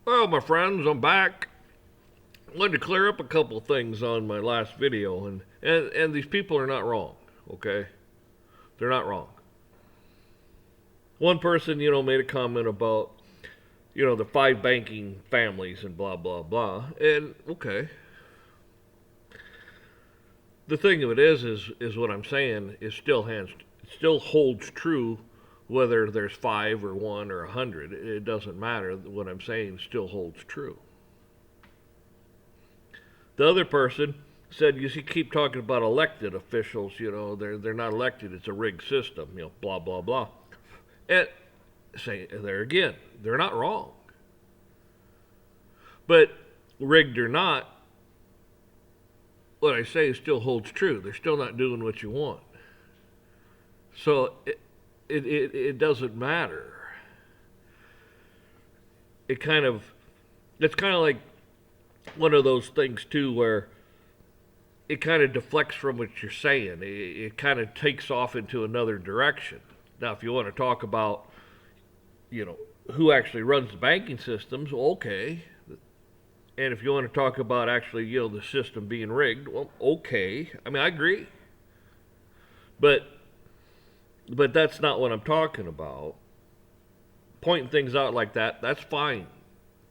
Well, my friends, I'm back. I wanted to clear up a couple things on my last video, and these people are not wrong, okay? They're not wrong. One person, made a comment about, the five banking families and blah, blah, blah. And, okay. The thing of it is what I'm saying is it still holds true whether there's five or one or 100. It doesn't matter. What I'm saying still holds true. The other person said, you see, keep talking about elected officials. They're not elected. It's a rigged system. Blah blah blah. And say there again, they're not wrong. But rigged or not, what I say still holds true. They're still not doing what you want. So it doesn't matter. It kind of it's kind of like one of those things too where it kind of deflects from what you're saying. It kind of takes off into another direction. Now, if you want to talk about, you know, who actually runs the banking systems, okay. And if you want to talk about actually, the system being rigged, well, okay. I mean, I agree. But that's not what I'm talking about. Pointing things out like that, that's fine.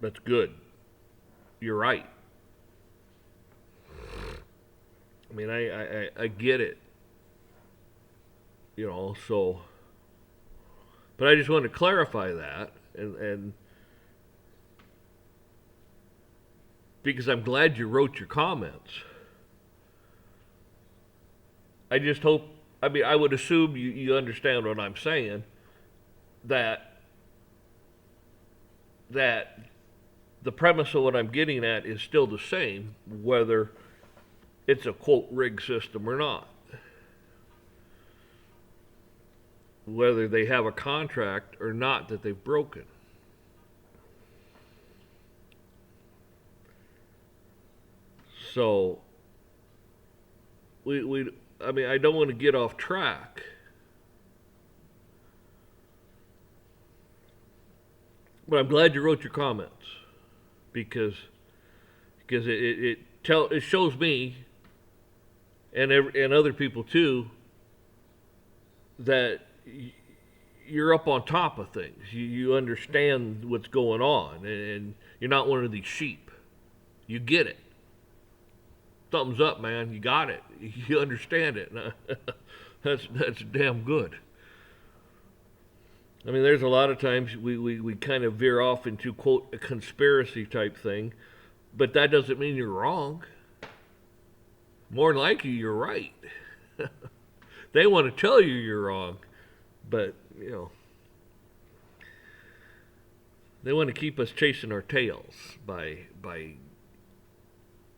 That's good. You're right. I mean, I get it. So. But I just wanted to clarify that, and because I'm glad you wrote your comments. I just hope, I mean, I would assume you understand what I'm saying, that that the premise of what I'm getting at is still the same, whether it's a quote rig system or not. Whether they have a contract or not that they've broken. So I mean, I don't want to get off track. But I'm glad you wrote your comments because it shows me and other people too that you're up on top of things. You understand what's going on, and you're not one of these sheep. You get it. Thumbs up, man. You got it. You understand it. That's damn good. I mean, there's a lot of times we kind of veer off into, quote, a conspiracy type thing, but that doesn't mean you're wrong. More than likely, you're right. They want to tell you you're wrong, but, they want to keep us chasing our tails by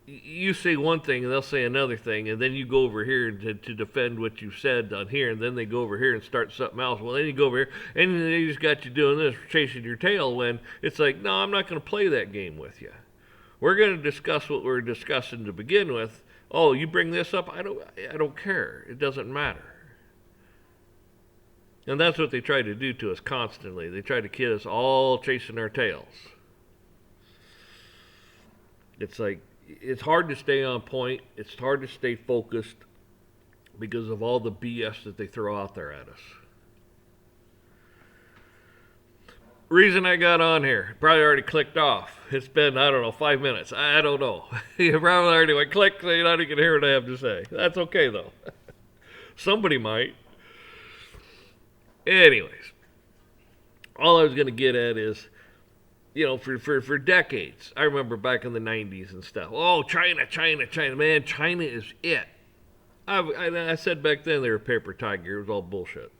you say one thing and they'll say another thing, and then you go over here to defend what you said on here, and then they go over here and start something else. Well, then you go over here and they just got you doing this, chasing your tail, when it's like, no, I'm not going to play that game with you. We're going to discuss what we're discussing to begin with. Oh, you bring this up? I don't care. It doesn't matter. And that's what they try to do to us constantly. They try to kid us all chasing our tails. It's like, it's hard to stay on point. It's hard to stay focused because of all the BS that they throw out there at us. Reason I got on here, probably already clicked off. It's been, I don't know, 5 minutes. I don't know. You probably already went click, so you're not even going to hear what I have to say. That's okay, though. Somebody might. Anyways, all I was going to get at is, for decades, I remember back in the 90s and stuff. Oh, China, China, China. Man, China is it. I said back then they were a paper tiger. It was all bullshit.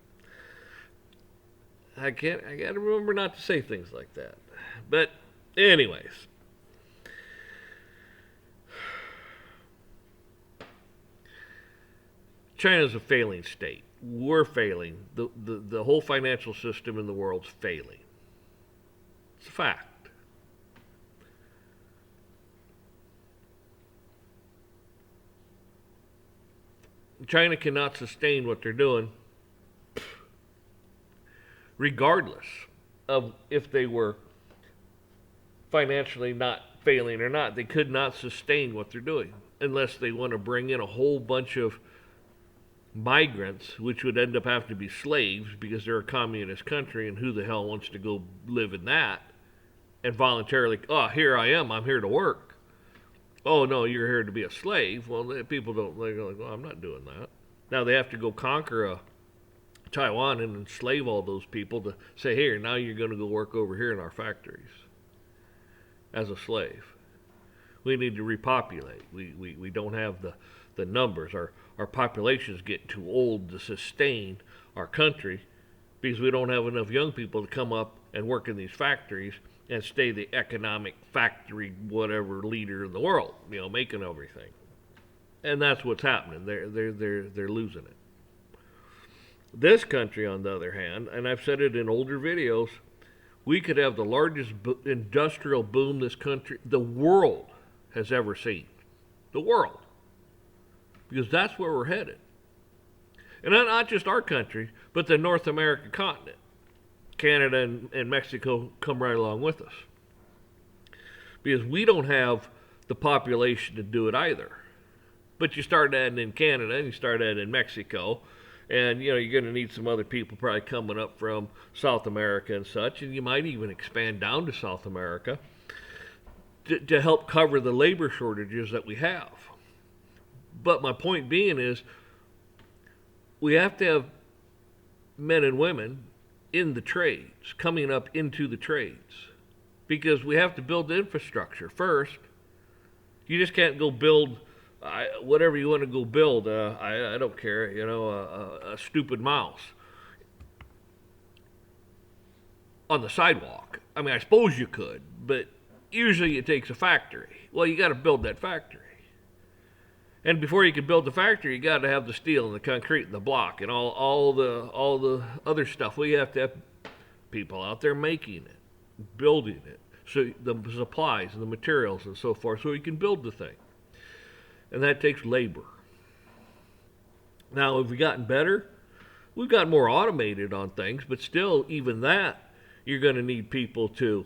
I got to remember not to say things like that. But, anyways. China's a failing state. We're failing. The whole financial system in the world's failing. It's a fact. China cannot sustain what they're doing, regardless of if they were financially not failing or not, they could not sustain what they're doing unless they want to bring in a whole bunch of migrants, which would end up having to be slaves because they're a communist country, and who the hell wants to go live in that and voluntarily, oh, here I am, I'm here to work. Oh, no, you're here to be a slave. Well, people don't, they go like, well, I'm not doing that. Now they have to go conquer Taiwan and enslave all those people to say, here, now you're going to go work over here in our factories as a slave. We need to repopulate. We don't have the numbers. Our population's getting too old to sustain our country because we don't have enough young people to come up and work in these factories and stay the economic factory whatever leader in the world, making everything. And that's what's happening. They're losing it. This country, on the other hand, and I've said it in older videos, we could have the largest industrial boom this country, the world, has ever seen. The world. Because that's where we're headed. And not just our country, but the North American continent. Canada and Mexico come right along with us. Because we don't have the population to do it either. But you start adding in Canada and you start adding in Mexico, and you're going to need some other people probably coming up from South America and such, and you might even expand down to South America to help cover the labor shortages that we have. But my point being is, we have to have men and women in the trades, coming up into the trades, because we have to build the infrastructure first. You just can't go build whatever you want to go build. I don't care, a stupid mouse on the sidewalk. I mean, I suppose you could, but usually it takes a factory. Well, you got to build that factory. And before you can build the factory, you got to have the steel and the concrete and the block and all the other stuff. We have to have people out there making it, building it, so the supplies and the materials and so forth, so we can build the thing. And that takes labor. Now, have we gotten better? We've gotten more automated on things, but still, even that, you're going to need people to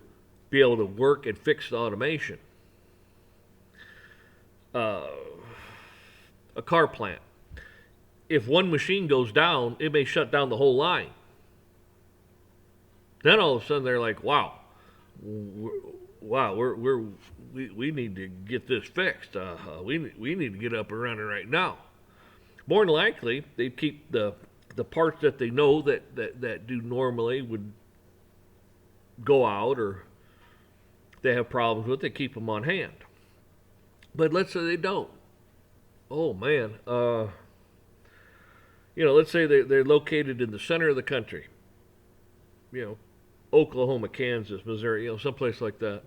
be able to work and fix the automation. A car plant. If one machine goes down, it may shut down the whole line. Then all of a sudden they're like, wow, we need to get this fixed. We need to get up and running right now. More than likely, they keep the parts that they know that do normally would go out or they have problems with, they keep them on hand. But let's say they don't. Oh man, let's say they're located in the center of the country. Oklahoma, Kansas, Missouri, someplace like that.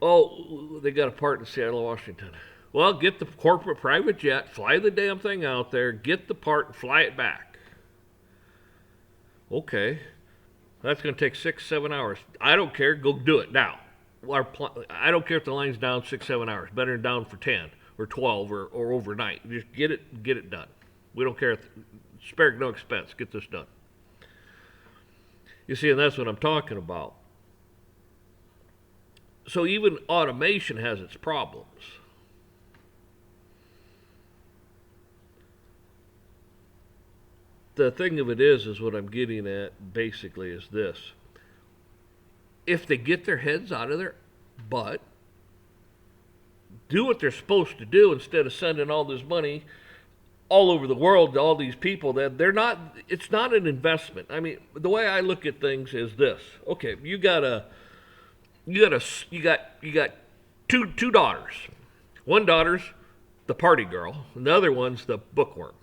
Oh, they got a part in Seattle, Washington. Well, get the corporate private jet, fly the damn thing out there, get the part, and fly it back. Okay, that's going to take 6-7 hours. I don't care. Go do it now. I don't care if the line's down 6-7 hours. Better than down for 10 or 12 or overnight. Just get it done. We don't care. Spare no expense. Get this done. You see, and that's what I'm talking about. So even automation has its problems. The thing of it is what I'm getting at basically is this. If they get their heads out of their butt, do what they're supposed to do instead of sending all this money all over the world to all these people that it's not an investment. I mean, the way I look at things is this. Okay, you got two daughters. One daughter's the party girl, and the other one's the bookworm.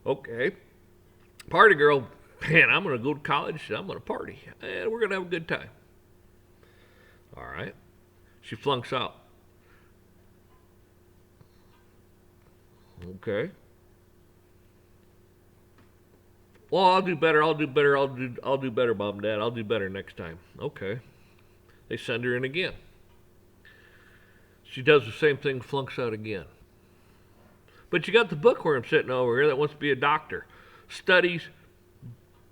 Okay. Party girl, man, I'm going to go to college, I'm going to party, and we're going to have a good time. All right. She flunks out. Okay. Well, I'll do better, Mom and Dad. I'll do better next time. Okay. They send her in again. She does the same thing, flunks out again. But you got the bookworm sitting over here that wants to be a doctor. Studies,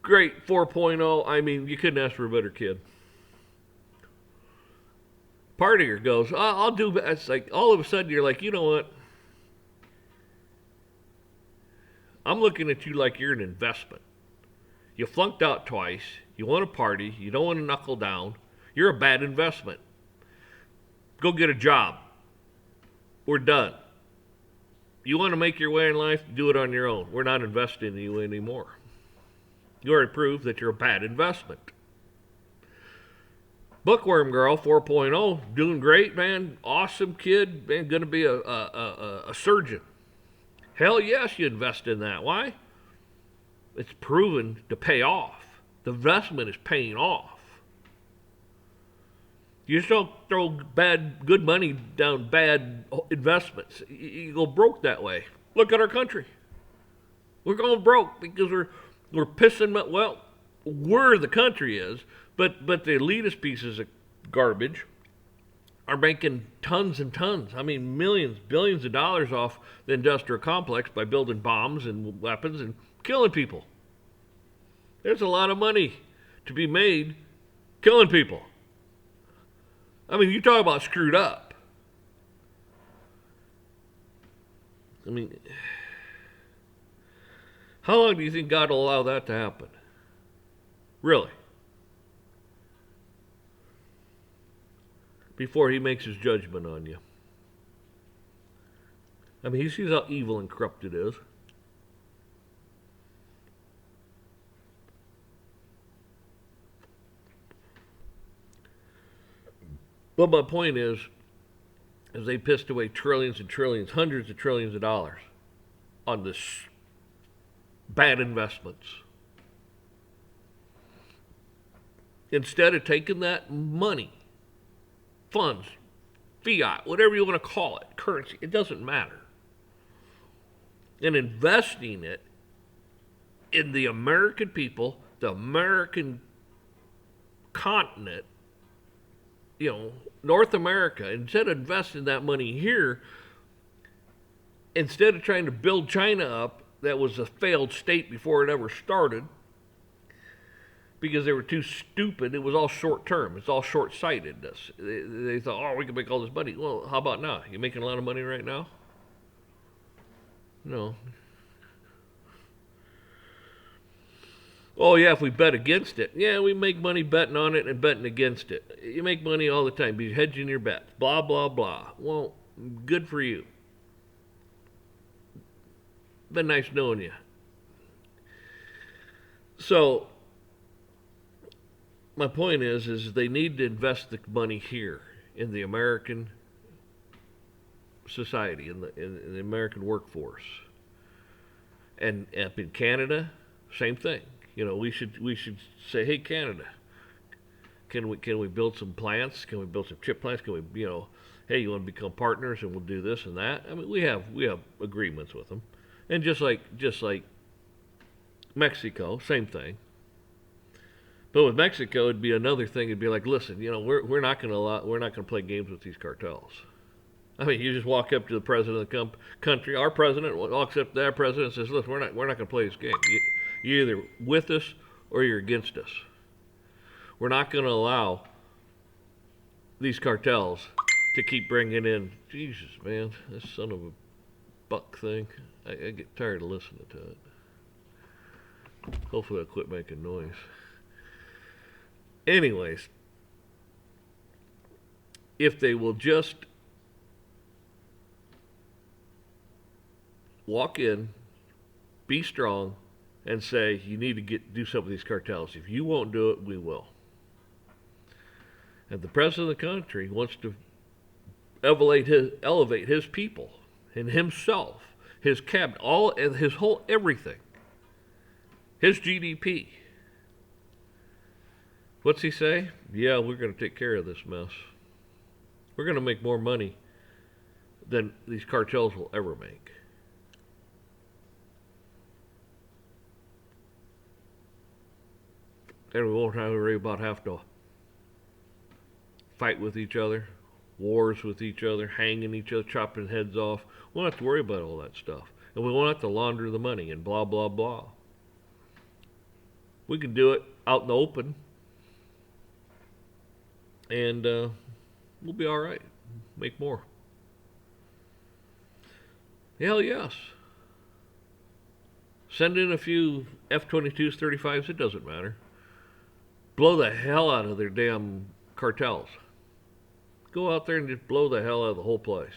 great, 4.0. I mean, you couldn't ask for a better kid. partier goes, I'll do. It's like all of a sudden you're like, you know what? I'm looking at you like you're an investment. You flunked out twice. You want to party. You don't want to knuckle down. You're a bad investment. Go get a job. We're done. You want to make your way in life? Do it on your own. We're not investing in you anymore. You already proved that you're a bad investment. Bookworm Girl 4.0, doing great, man. Awesome kid, man. Going to be a surgeon. Hell yes, you invest in that. Why? It's proven to pay off. The investment is paying off. You just don't throw good money down bad investments. You go broke that way. Look at our country. We're going broke because we're pissing. Well, where the country is, but the elitist pieces of garbage are making tons and tons. I mean, millions, billions of dollars off the industrial complex by building bombs and weapons and killing people. There's a lot of money to be made killing people. I mean, you talk about screwed up. I mean, how long do you think God will allow that to happen? Really? Before he makes his judgment on you. I mean, he sees how evil and corrupt it is. But my point is they pissed away trillions and trillions, hundreds of trillions of dollars on this bad investments. Instead of taking that money, funds, fiat, whatever you want to call it, currency, it doesn't matter, and investing it in the American people, the American continent, North America, instead of investing that money here, instead of trying to build China up, that was a failed state before it ever started, because they were too stupid. It was all short term. It's all short sightedness. They thought, we can make all this money. Well, how about now? You making a lot of money right now? No. Oh, yeah, if we bet against it. Yeah, we make money betting on it and betting against it. You make money all the time. You're hedging your bets. Blah, blah, blah. Well, good for you. Been nice knowing you. So, my point is they need to invest the money here in the American society, in the American workforce. And up in Canada, same thing. We should say, hey, Canada, can we build some plants? Can we build some chip plants? Can we, hey, you want to become partners and we'll do this and that? I mean, we have agreements with them, and just like Mexico, same thing. But with Mexico, it'd be another thing. It'd be like, listen, we're not going to play games with these cartels. I mean, you just walk up to the president of the country. Our president walks up to their president and says, listen, we're not going to play this game. You're either with us or you're against us. We're not going to allow these cartels to keep bringing in. Jesus, man, this son of a buck thing. I get tired of listening to it. Hopefully I'll quit making noise. Anyways, if they will just walk in, be strong, and say, you need to do something with these cartels. If you won't do it, we will. And the president of the country wants to elevate his people and himself, his cabinet, his whole everything, his GDP. What's he say? Yeah, we're going to take care of this mess. We're going to make more money than these cartels will ever make. And we won't have to worry about having to fight with each other, wars with each other, hanging each other, chopping heads off. We won't have to worry about all that stuff. And we won't have to launder the money and blah, blah, blah. We can do it out in the open. And, We'll be all right. Make more. Hell yes. Send in a few F-22s, 35s, it doesn't matter. Blow the hell out of their damn cartels. Go out there and just blow the hell out of the whole place.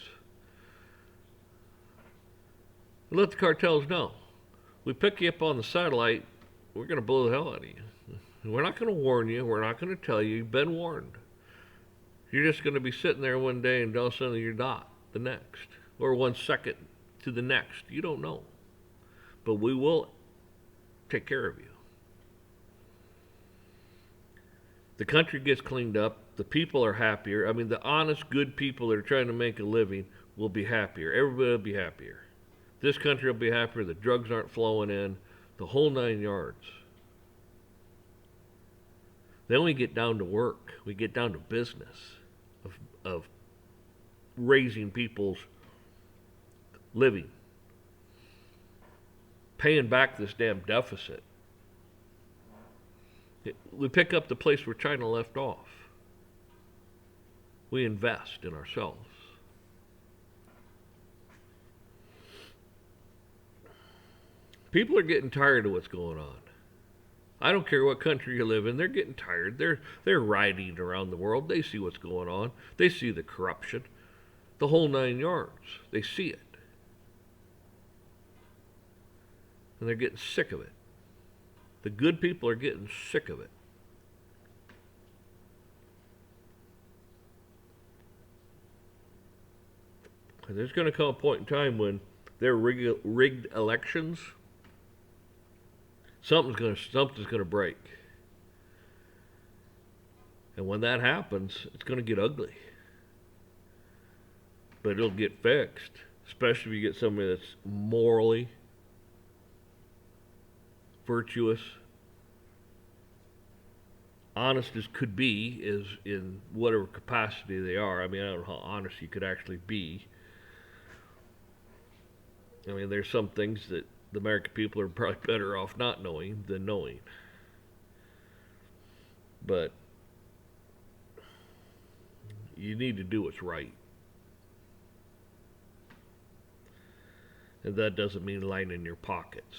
And let the cartels know. We pick you up on the satellite, we're going to blow the hell out of you. We're not going to warn you. We're not going to tell you. You've been warned. You're just going to be sitting there one day and all of a sudden you're not the next. Or 1 second to the next. You don't know. But we will take care of you. The country gets cleaned up. The people are happier. I mean, the honest, good people that are trying to make a living will be happier. Everybody will be happier. This country will be happier. The drugs aren't flowing in. The whole 9 yards. Then we get down to work. We get down to business of raising people's living. Paying back this damn deficit. We pick up the place where China left off. We invest in ourselves. People are getting tired of what's going on. I don't care what country you live in, they're getting tired. They're riding around the world. They see what's going on. They see the corruption. The whole 9 yards. They see it. And they're getting sick of it. The good people are getting sick of it. And there's going to come a point in time when there are rigged elections. Something's going to break. And when that happens, it's going to get ugly. But it'll get fixed, especially if you get somebody that's morally virtuous, honest as could be, is in whatever capacity they are. I mean, I don't know how honest you could actually be. I mean, there's some things that the American people are probably better off not knowing than knowing. But you need to do what's right. And that doesn't mean lining your pockets.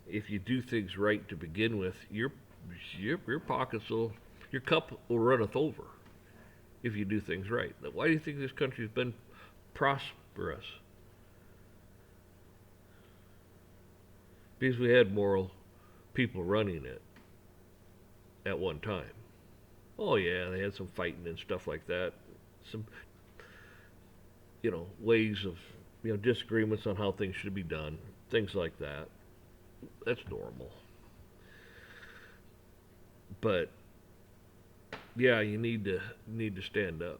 If you do things right to begin with, your pockets will, your cup will runneth over if you do things right. Why do you think this country's been prosperous? Because we had moral people running it at one time. Oh yeah, they had some fighting and stuff like that. Some, ways of, disagreements on how things should be done. Things like that. That's normal. But yeah, you need to stand up.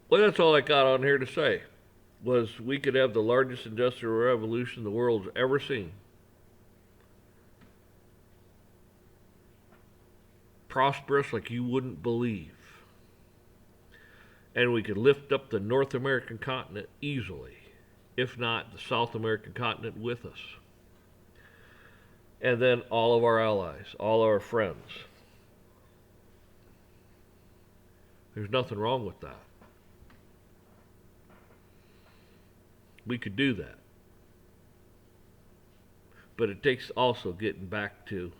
Well, that's all I got on here to say. Was we could have the largest industrial revolution the world's ever seen. Prosperous like you wouldn't believe. And we could lift up the North American continent easily, if not the South American continent with us. And then all of our allies, all our friends. There's nothing wrong with that. We could do that. But it takes also getting back to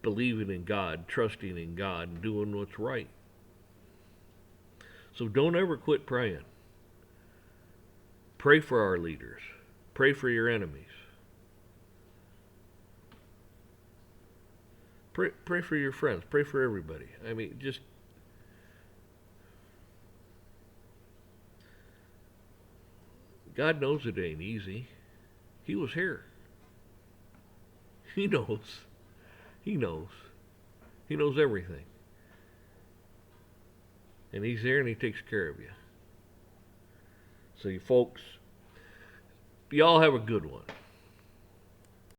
believing in God, trusting in God, and doing what's right. So don't ever quit praying. Pray for our leaders. Pray for your enemies. Pray for your friends. Pray for everybody. I mean, just God knows it ain't easy. He was here. He knows. He knows. He knows everything. And He's there and He takes care of you. So you folks, y'all have a good one.